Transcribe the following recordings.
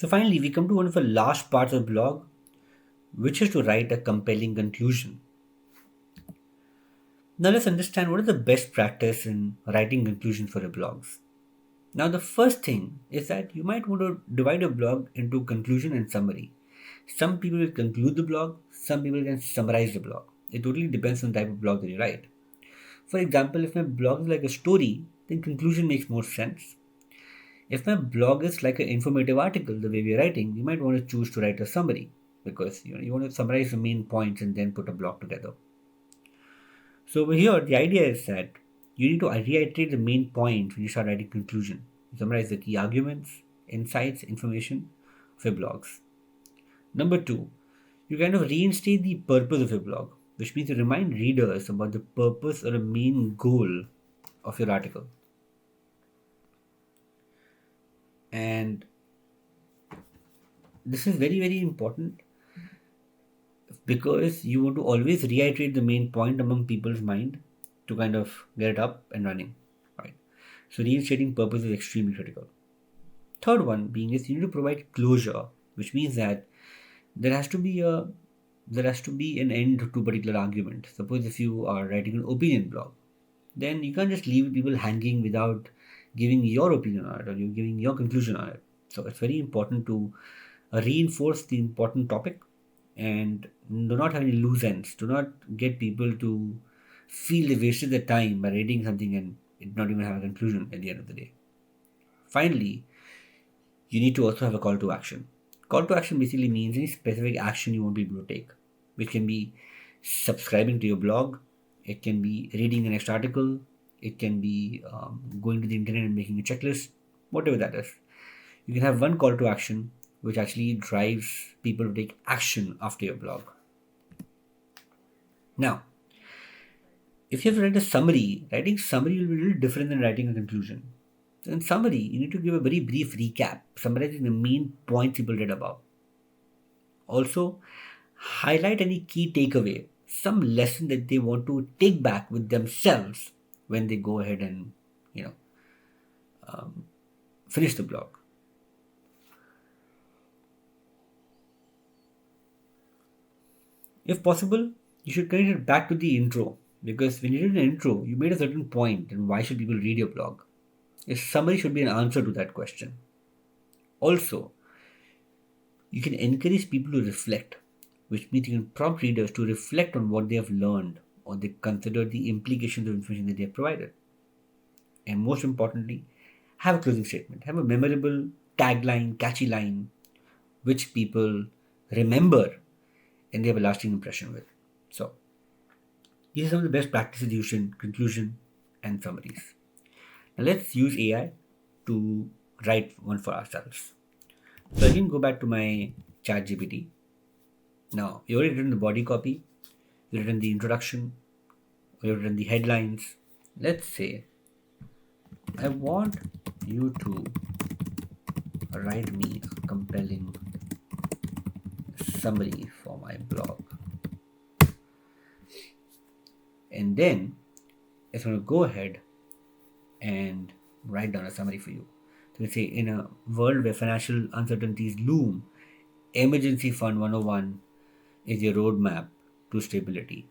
So finally, we come to one of the last parts of the blog, which is to write a compelling conclusion. Now let's understand what is the best practice in writing conclusions for your blogs. Now the first thing is that you might want to divide a blog into conclusion and summary. Some people will conclude the blog, some people can summarize the blog. It totally depends on the type of blog that you write. For example, if my blog is like a story, then conclusion makes more sense. If my blog is like an informative article, the way we're writing, we might want to choose to write a summary because you want to summarize the main points and then put a blog together. So over here, the idea is that you need to reiterate the main points when you start writing conclusion. You summarize the key arguments, insights, information of your blogs. Number two, you kind of reinstate the purpose of your blog, which means you remind readers about the purpose or the main goal of your article. And this is very, very important because you want to always reiterate the main point among people's mind to kind of get it up and running, right? So reinstating purpose is extremely critical. Third one being is you need to provide closure, which means that there has to be a there has to be an end to a particular argument. Suppose if you are writing an opinion blog, then you can't just leave people hanging without giving your opinion on it or you giving your conclusion on it. So it's very important to reinforce the important topic and do not have any loose ends. Do not get people to feel they wasted their time by reading something and it not even have a conclusion at the end of the day. Finally, you need to also have a call to action. Call to action basically means any specific action you want people to take, which can be subscribing to your blog, it can be reading the next article, it can be going to the internet and making a checklist, whatever that is. You can have one call to action which actually drives people to take action after your blog. Now, if you have to write a summary, writing summary will be a little different than writing a conclusion. So in summary, you need to give a very brief recap, summarizing the main points people read about. Also, highlight any key takeaway, some lesson that they want to take back with themselves when they go ahead and you know finish the blog. If possible, you should connect it back to the intro because when you did an intro, you made a certain point and why should people read your blog? A summary should be an answer to that question. Also, you can encourage people to reflect, which means you can prompt readers to reflect on what they have learned or they consider the implications of information that they have provided. And most importantly, have a closing statement, have a memorable tagline, catchy line, which people remember and they have a lasting impression with. So, these are some of the best practices used in conclusion and summaries. Now, let's use AI to write one for ourselves. So, I can go back to my chat GPT. Now, you already written the body copy, you've written the introduction, you've written the headlines. Let's say, I want you to write me a compelling summary for my blog. And then it's going to go ahead and write down a summary for you. So we say, in a world where financial uncertainties loom, Emergency Fund 101 is your roadmap to stability.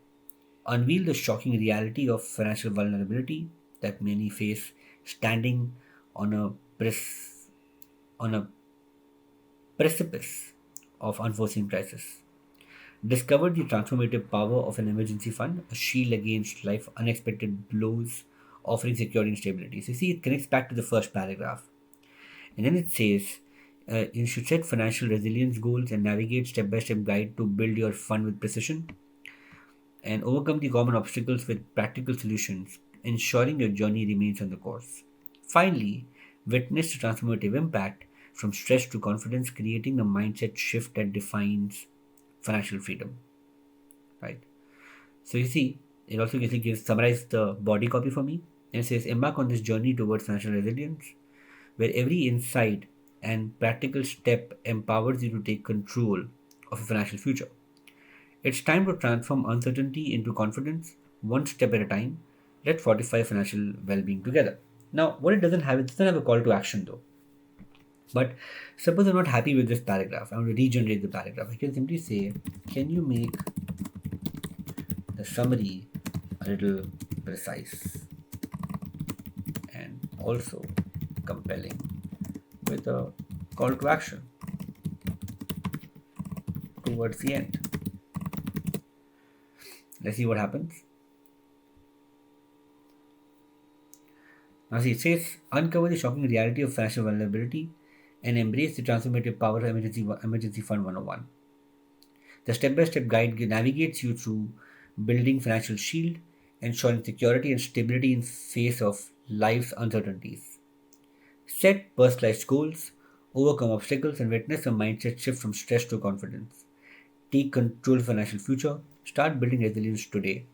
Unveil the shocking reality of financial vulnerability that many face standing on a on a precipice of unforeseen crisis. Discover the transformative power of an emergency fund, a shield against life unexpected blows, offering security and stability. So you see, it connects back to the first paragraph. And then it says, you should set financial resilience goals and navigate step by step guide to build your fund with precision and overcome the common obstacles with practical solutions, ensuring your journey remains on the course. Finally, witness the transformative impact from stress to confidence, creating the mindset shift that defines financial freedom. Right. So you see, it also gives summarize the body copy for me and says embark on this journey towards financial resilience, where every insight and practical step empowers you to take control of your financial future. It's time to transform uncertainty into confidence, one step at a time. Let's fortify financial well being together. Now, what it doesn't have a call to action though. But suppose I'm not happy with this paragraph. I want to regenerate the paragraph. I can simply say, can you make the summary a little precise and also compelling with a call to action towards the end? Let's see what happens. Now see, it says, uncover the shocking reality of financial vulnerability and embrace the transformative power of Emergency Fund 101. The step-by-step guide navigates you through building financial shield, ensuring security and stability in face of life's uncertainties. Set personalized goals, overcome obstacles, and witness a mindset shift from stress to confidence. Take control of financial future. Start building resilience today.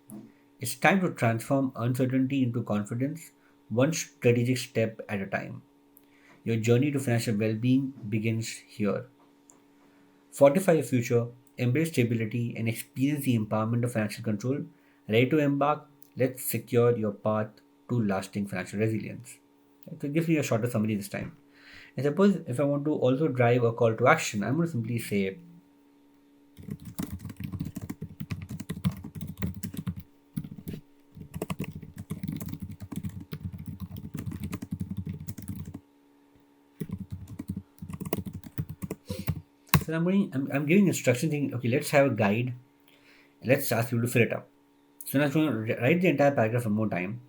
It's time to transform uncertainty into confidence, one strategic step at a time. Your journey to financial well-being begins here. Fortify your future, embrace stability, and experience the empowerment of financial control. Ready to embark? Let's secure your path to lasting financial resilience. So, give me a shorter summary this time. And suppose if I want to also drive a call to action, I'm going to simply say, so I'm giving instructions saying, okay, let's have a guide. Let's ask you to fill it up. So now I'm going to write the entire paragraph one more time,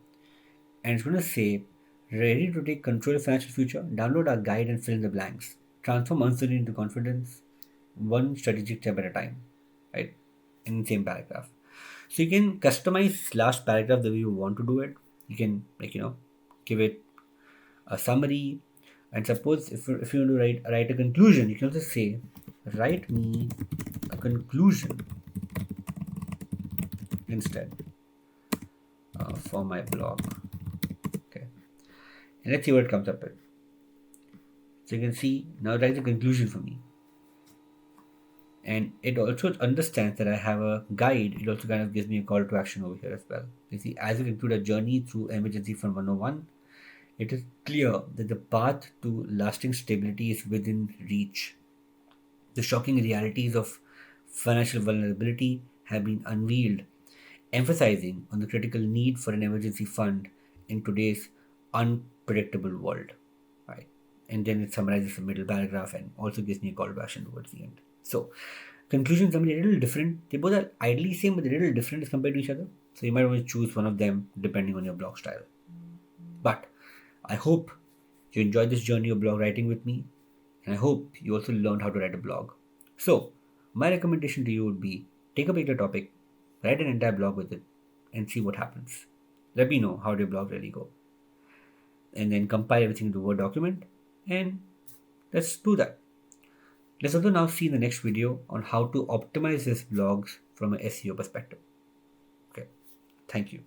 and it's going to say, ready to take control of financial future? Download our guide and fill in the blanks. Transform uncertainty into confidence, one strategic step at a time, right? In the same paragraph. So you can customize last paragraph the way you want to do it. You can give it a summary, and suppose if you want to write a conclusion, you can also say, write me a conclusion instead for my blog. Okay, and let's see what it comes up with. So you can see now it writes a conclusion for me. And it also understands that I have a guide. It also kind of gives me a call to action over here as well. You see, as we conclude a journey through Emergency Fund 101, it is clear that the path to lasting stability is within reach. The shocking realities of financial vulnerability have been unveiled, emphasizing on the critical need for an emergency fund in today's unpredictable world. Right. And then it summarizes the middle paragraph and also gives me a call to action towards the end. So, conclusions are a little different. They both are ideally same, but they're a little different as compared to each other. So you might want to choose one of them depending on your blog style. But I hope you enjoyed this journey of blog writing with me, and I hope you also learned how to write a blog. So, my recommendation to you would be take a particular topic, write an entire blog with it, and see what happens. Let me know how your blog really go, and then compile everything into a Word document, and let's do that. Let's also now see in the next video on how to optimize these blogs from an SEO perspective. Okay, thank you.